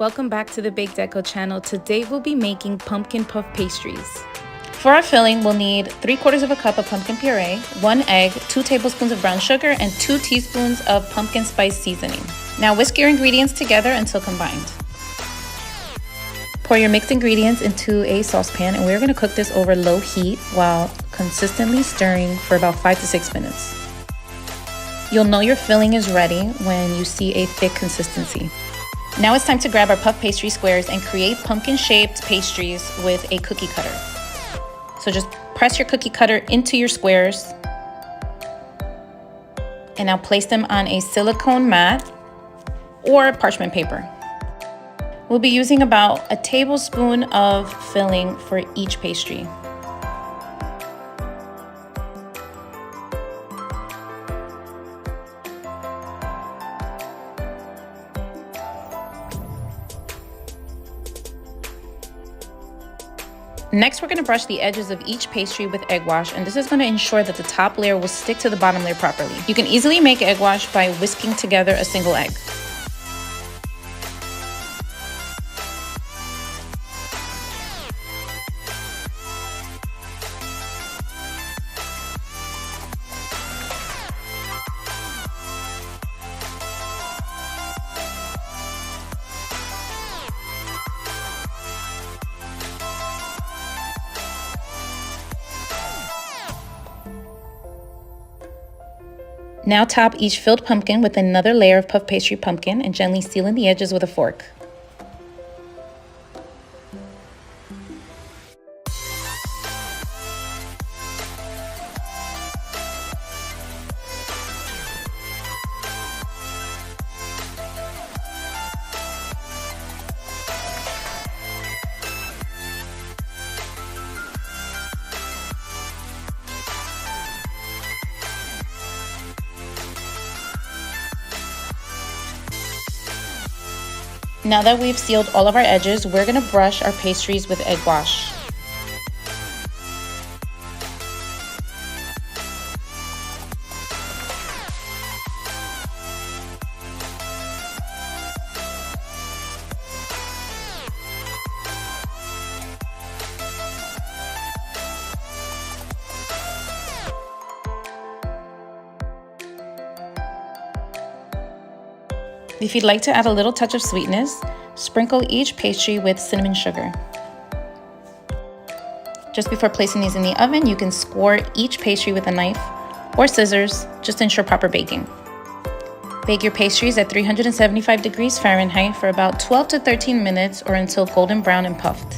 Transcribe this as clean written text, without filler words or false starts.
Welcome back to the Baked Deco channel. Today we'll be making pumpkin puff pastries. For our filling, we'll need 3/4 cup of pumpkin puree, 1 egg, 2 tablespoons of brown sugar, and 2 teaspoons of pumpkin spice seasoning. Now whisk your ingredients together until combined. Pour your mixed ingredients into a saucepan, and we're going to cook this over low heat while consistently stirring for about 5 to 6 minutes. You'll know your filling is ready when you see a thick consistency. Now it's time to grab our puff pastry squares and create pumpkin-shaped pastries with a cookie cutter. So just press your cookie cutter into your squares, and now place them on a silicone mat or parchment paper. We'll be using about a tablespoon of filling for each pastry. Next, we're going to brush the edges of each pastry with egg wash, and this is going to ensure that the top layer will stick to the bottom layer properly. You can easily make egg wash by whisking together a single egg. Now top each filled pumpkin with another layer of puff pastry pumpkin and gently seal in the edges with a fork. Now that we've sealed all of our edges, we're going to brush our pastries with egg wash. If you'd like to add a little touch of sweetness, sprinkle each pastry with cinnamon sugar. Just before placing these in the oven, you can score each pastry with a knife or scissors, just to ensure proper baking. Bake your pastries at 375 degrees Fahrenheit for about 12 to 13 minutes or until golden brown and puffed.